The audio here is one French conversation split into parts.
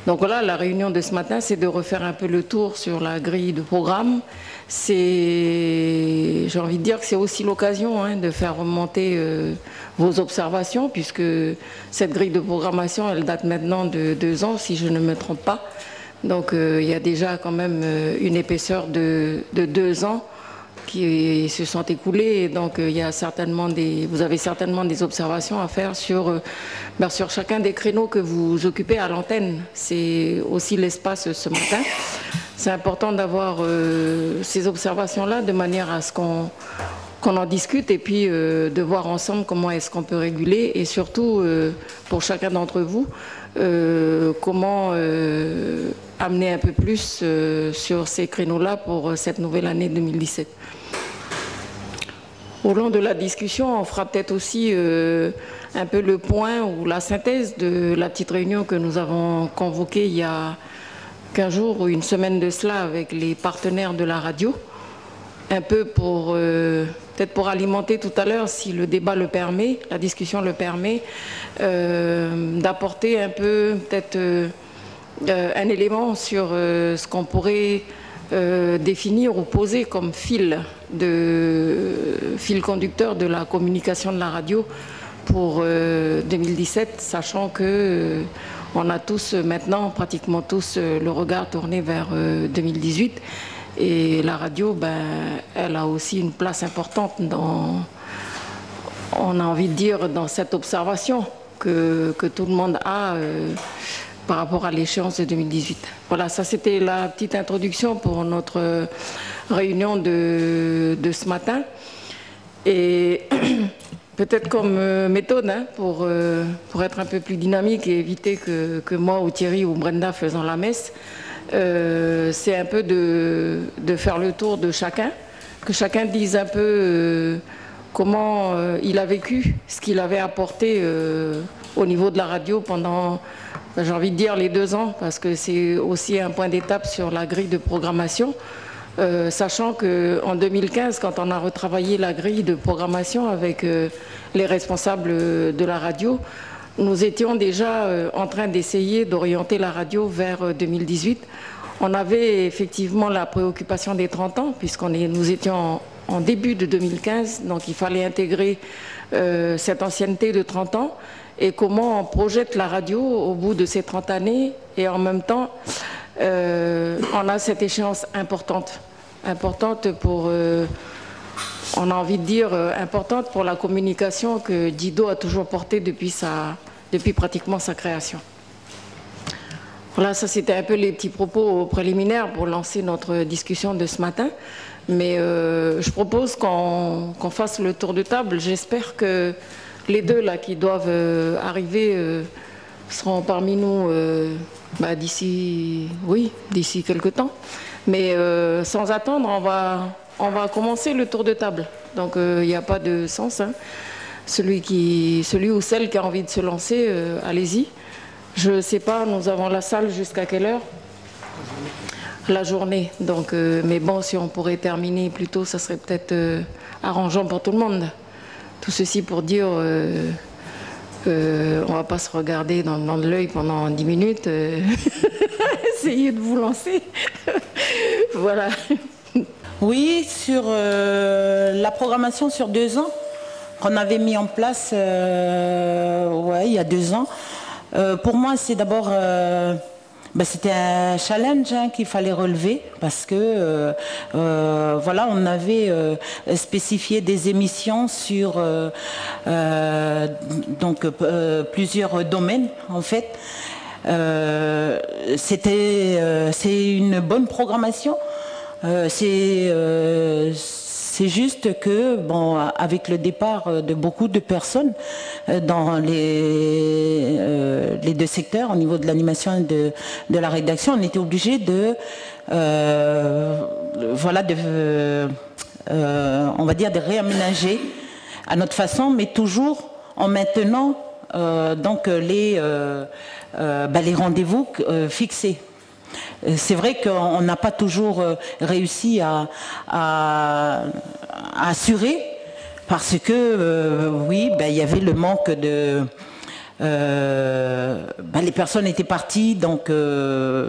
Donc voilà, la réunion de ce matin, c'est de refaire un peu le tour sur la grille de programme. J'ai envie de dire que c'est aussi l'occasion de faire remonter vos observations, puisque cette grille de programmation, elle date maintenant de 2 ans, si je ne me trompe pas. Donc il y a déjà quand même une épaisseur de 2 ans qui se sont écoulés. Et donc il y a certainement vous avez certainement des observations à faire sur chacun des créneaux que vous occupez à l'antenne. C'est aussi l'espace ce matin. C'est important d'avoir ces observations-là de manière à ce qu'on en discute et puis de voir ensemble comment est-ce qu'on peut réguler et surtout pour chacun d'entre vous comment amener un peu plus sur ces créneaux-là pour cette nouvelle année 2017. Au long de la discussion, on fera peut-être aussi un peu le point ou la synthèse de la petite réunion que nous avons convoquée il y a 15 jours ou une semaine de cela avec les partenaires de la radio. Un peu pour, peut-être pour alimenter tout à l'heure, si le débat le permet, la discussion le permet, d'apporter un peu, peut-être un élément sur ce qu'on pourrait définir ou poser comme fil conducteur de la communication de la radio pour 2017, sachant que on a tous maintenant, pratiquement tous, le regard tourné vers 2018. Et la radio, elle a aussi une place importante on a envie de dire, dans cette observation que tout le monde a par rapport à l'échéance de 2018. Voilà, ça c'était la petite introduction pour notre réunion de ce matin. Et peut-être comme méthode, pour être un peu plus dynamique et éviter que moi ou Thierry ou Brenda faisant la messe, c'est un peu de faire le tour de chacun, que chacun dise un peu comment il a vécu, ce qu'il avait apporté au niveau de la radio pendant, j'ai envie de dire, les 2 ans, parce que c'est aussi un point d'étape sur la grille de programmation, sachant qu'en 2015, quand on a retravaillé la grille de programmation avec les responsables de la radio, nous étions déjà en train d'essayer d'orienter la radio vers 2018. On avait effectivement la préoccupation des 30 ans, nous étions en début de 2015, donc il fallait intégrer cette ancienneté de 30 ans et comment on projette la radio au bout de ces 30 années et en même temps, on a cette échéance importante pour... on a envie de dire importante pour la communication que Dido a toujours portée depuis pratiquement sa création. Voilà, ça c'était un peu les petits propos préliminaires pour lancer notre discussion de ce matin. Mais je propose qu'on fasse le tour de table. J'espère que les deux là qui doivent arriver seront parmi nous d'ici quelques temps. Mais sans attendre, on va commencer le tour de table. Donc il n'y a pas de sens. Celui ou celle qui a envie de se lancer, allez-y. Je ne sais pas, nous avons la salle jusqu'à quelle heure? La journée. Donc, mais bon, si on pourrait terminer plus tôt, ça serait peut-être arrangeant pour tout le monde. Tout ceci pour dire, on ne va pas se regarder dans l'œil pendant 10 minutes. Essayez de vous lancer. Voilà. Oui, sur la programmation sur 2 ans qu'on avait mis en place il y a 2 ans. Pour moi, c'est d'abord, c'était un challenge qu'il fallait relever parce que voilà, on avait spécifié des émissions sur plusieurs domaines en fait. C'est une bonne programmation. C'est juste que, bon, avec le départ de beaucoup de personnes dans les 2 secteurs, au niveau de l'animation et de la rédaction, on était obligé on va dire, de réaménager à notre façon, mais toujours en maintenant les rendez-vous fixés. C'est vrai qu'on n'a pas toujours réussi à assurer parce que, il y avait le manque les personnes étaient parties, donc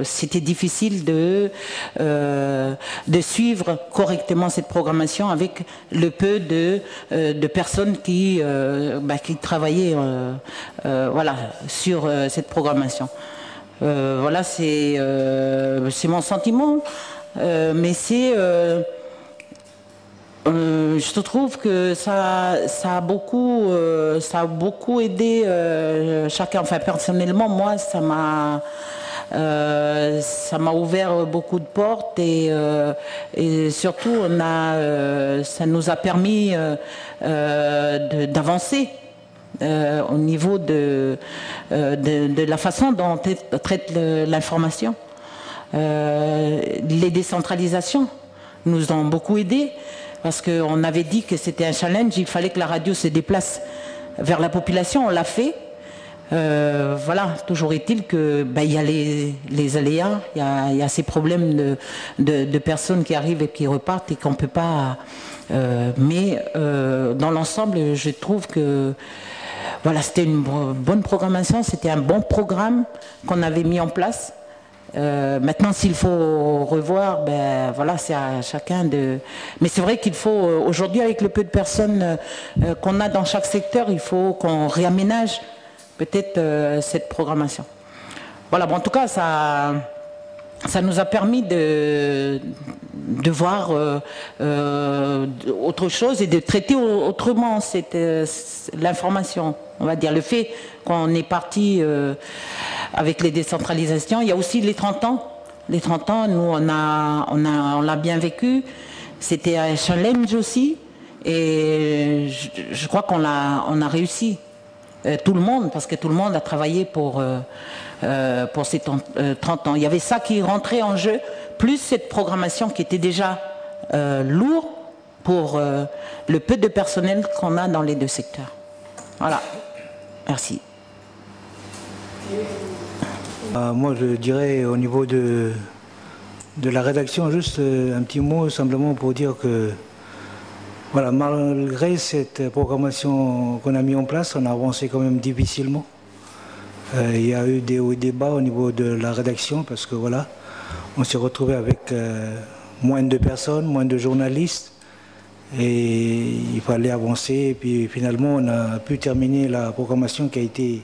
c'était difficile de suivre correctement cette programmation avec le peu de personnes qui travaillaient voilà, sur cette programmation. Voilà, c'est mon sentiment, mais je trouve que ça a beaucoup aidé chacun. Enfin, personnellement, moi, ça m'a ouvert beaucoup de portes et surtout, ça nous a permis d'avancer au niveau de la façon dont on traite l'information. Les décentralisations nous ont beaucoup aidés. Parce qu'on avait dit que c'était un challenge, il fallait que la radio se déplace vers la population, on l'a fait. Voilà, toujours est-il que il y a les aléas, il y a ces problèmes de personnes qui arrivent et qui repartent et qu'on ne peut pas... mais dans l'ensemble, je trouve que voilà, c'était une bonne programmation, c'était un bon programme qu'on avait mis en place. Maintenant, s'il faut revoir, voilà, c'est à chacun de... Mais c'est vrai qu'il faut, aujourd'hui, avec le peu de personnes qu'on a dans chaque secteur, il faut qu'on réaménage peut-être cette programmation. Voilà, bon, en tout cas, ça nous a permis de voir autre chose et de traiter autrement l'information. On va dire le fait qu'on est parti avec les décentralisations. Il y a aussi les 30 ans. Les 30 ans, nous, on l'a bien vécu. C'était un challenge aussi. Et je crois qu'on a réussi. Tout le monde, parce que tout le monde a travaillé pour ces 30 ans. Il y avait ça qui rentrait en jeu, plus cette programmation qui était déjà lourde pour le peu de personnel qu'on a dans les deux secteurs. Voilà. Merci. Moi, je dirais au niveau de la rédaction, juste un petit mot simplement pour dire que voilà, malgré cette programmation qu'on a mis en place, on a avancé quand même difficilement. Il y a eu des hauts et des bas au niveau de la rédaction parce que voilà, on s'est retrouvé avec moins de personnes, moins de journalistes et il fallait avancer. Et puis finalement, on a pu terminer la programmation qui a été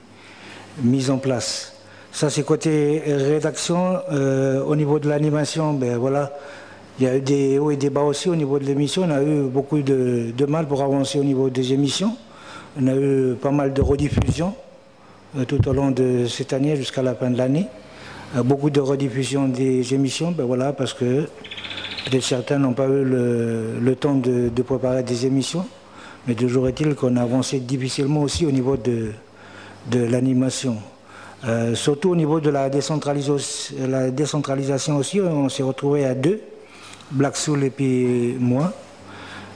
mise en place. Ça, c'est côté rédaction. Au niveau de l'animation, voilà. Il y a eu des hauts et des bas aussi au niveau de l'émission. On a eu beaucoup de mal pour avancer au niveau des émissions. On a eu pas mal de rediffusions tout au long de cette année jusqu'à la fin de l'année. Beaucoup de rediffusions des émissions, voilà, parce que peut-être certains n'ont pas eu le temps de préparer des émissions. Mais toujours est-il qu'on a avancé difficilement aussi au niveau de l'animation. Surtout au niveau de la décentralisation aussi, on s'est retrouvé à deux. Black Soul et puis moi.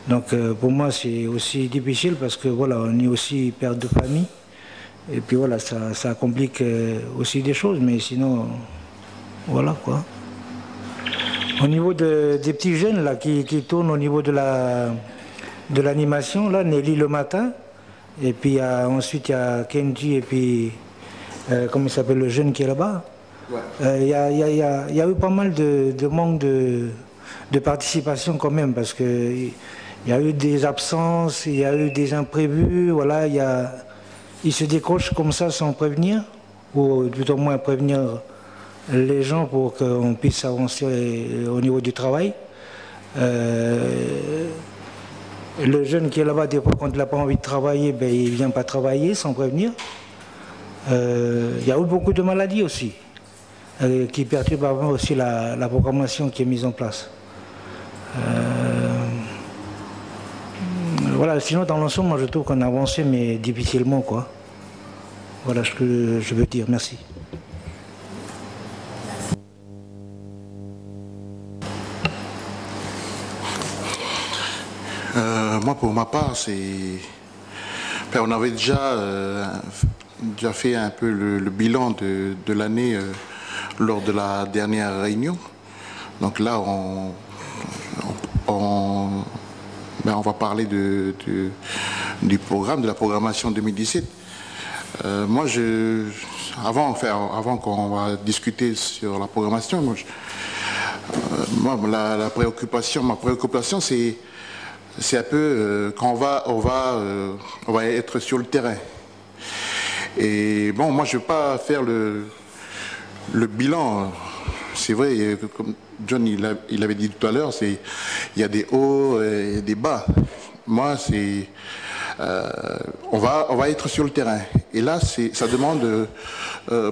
Donc pour moi c'est aussi difficile parce que voilà, on est aussi père de famille. Et puis voilà, ça complique aussi des choses, mais sinon, voilà quoi. Au niveau des petits jeunes là, qui tournent au niveau de l'animation, là, Nelly le matin, et puis ensuite il y a Kenji et puis, comment il s'appelle le jeune qui est là-bas. Il y a eu pas mal de manque de participation quand même, parce qu'il y a eu des absences, il y a eu des imprévus, voilà, ils se décrochent comme ça sans prévenir, ou plutôt moins prévenir les gens pour qu'on puisse avancer au niveau du travail. Le jeune qui est là-bas, des fois, quand il n'a pas envie de travailler, il ne vient pas travailler sans prévenir. Il y a eu beaucoup de maladies aussi, qui perturbent aussi la programmation qui est mise en place. Voilà, sinon dans l'ensemble, moi je trouve qu'on a avancé, mais difficilement quoi. Voilà ce que je veux dire. Merci. Moi pour ma part, on avait déjà fait un peu le bilan de l'année lors de la dernière réunion. Donc là, on va parler du programme, de la programmation 2017. Moi, avant qu'on va discuter sur la programmation, ma préoccupation, c'est un peu quand on va être sur le terrain. Et bon, moi, je ne vais pas faire le bilan. C'est vrai, comme John il avait dit tout à l'heure, il y a des hauts et des bas. Moi, on va être sur le terrain. Et là, ça demande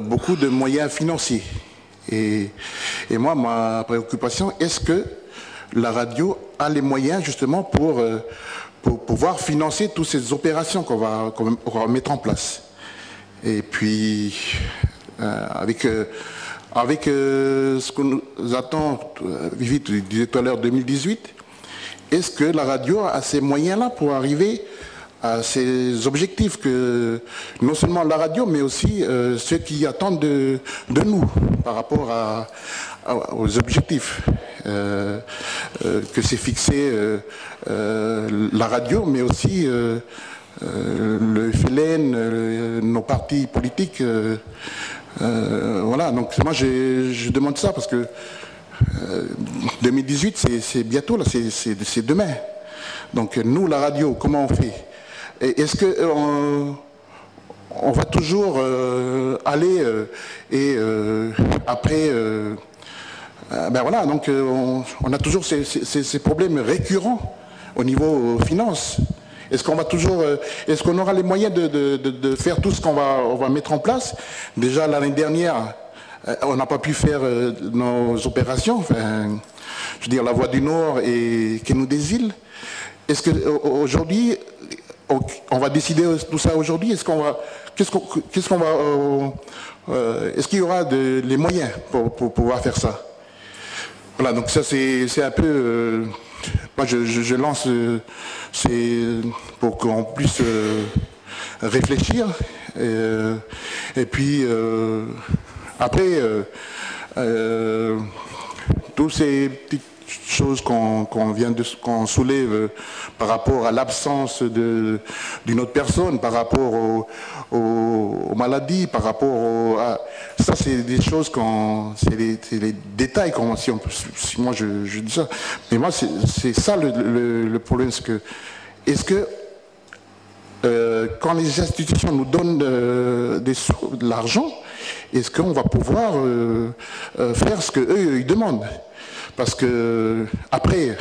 beaucoup de moyens financiers. Et moi, ma préoccupation, est-ce que la radio a les moyens justement pour pouvoir financer toutes ces opérations qu'on va mettre en place. Et puis, avec ce que nous attend, Vivi, tu disais tout à l'heure 2018, est-ce que la radio a ces moyens-là pour arriver à ces objectifs que non seulement la radio, mais aussi ceux qui attendent de nous par rapport aux objectifs que s'est fixé la radio, mais aussi le FLN, nos partis politiques. Voilà, donc moi je demande ça parce que 2018 c'est bientôt, là, c'est demain. Donc nous, la radio, comment on fait? Est-ce qu'on va toujours aller et après ben voilà, donc on a toujours ces problèmes récurrents au niveau finances. Est-ce qu'on va toujours, est-ce qu'on aura les moyens de faire tout ce qu'on va mettre en place? Déjà l'année dernière, on n'a pas pu faire nos opérations, enfin, je veux dire la Voie du Nord et Quai des Îles. Est-ce qu'aujourd'hui, on va décider tout ça aujourd'hui? Est-ce qu'il y aura les moyens pour pouvoir faire ça? Voilà, donc ça c'est un peu... moi je lance, c'est pour qu'on puisse réfléchir. Et puis après, toutes ces petites choses qu'on soulève par rapport à l'absence d'une autre personne, par rapport aux maladies, par rapport ça c'est des choses c'est les détails si moi je dis ça. Mais moi c'est ça le problème, est-ce que quand les institutions nous donnent de l'argent, est-ce qu'on va pouvoir faire ce qu'eux ils demandent? Parce que après,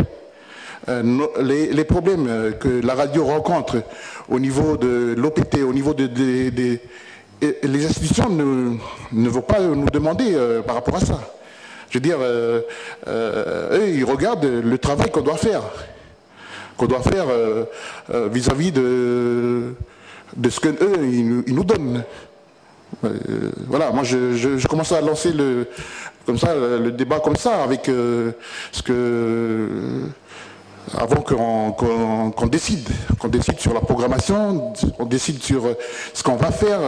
les problèmes que la radio rencontre au niveau de l'OPT, au niveau les institutions ne vont pas nous demander par rapport à ça. Je veux dire, eux, ils regardent le travail qu'on doit faire vis-à-vis de ce qu'eux, ils nous donnent. Voilà, moi je commence à lancer le débat comme ça, avec avant qu'on décide sur la programmation, on décide sur ce qu'on va faire,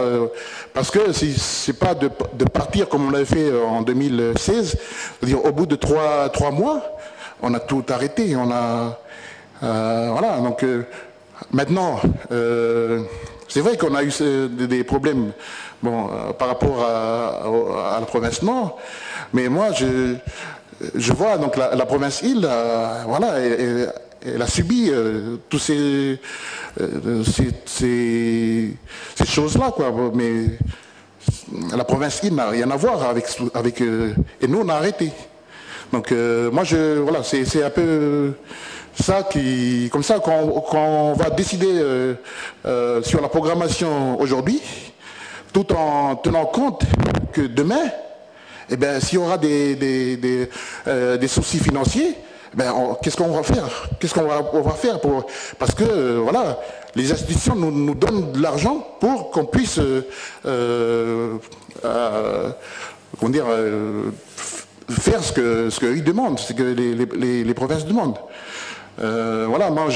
parce que c'est pas de partir comme on l'avait fait en 2016, c'est-à-dire au bout de 3 mois, on a tout arrêté, voilà, donc maintenant, c'est vrai qu'on a eu des problèmes par rapport à la province Nord, mais moi je vois donc la province Île, voilà, elle a subi toutes ces choses-là, quoi. Mais la province Île n'a rien à voir avec et nous on a arrêté. Donc moi voilà, c'est un peu ça comme ça qu'on va décider sur la programmation aujourd'hui, tout en tenant compte que demain, eh bien, s'il y aura des soucis financiers, qu'est-ce qu'on va faire? Parce que voilà, les institutions nous donnent de l'argent pour qu'on puisse faire ce qu'ils demandent, ce que les provinces demandent. Voilà, moi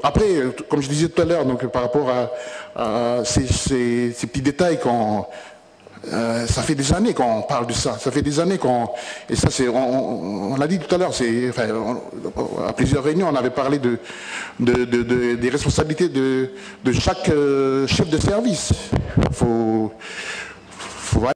après, comme je disais tout à l'heure, donc par rapport à ces petits détails Ça fait des années qu'on parle de ça. Ça fait des années qu'on... Et ça, on l'a dit tout à l'heure, à plusieurs réunions, on avait parlé des responsabilités de chaque chef de service.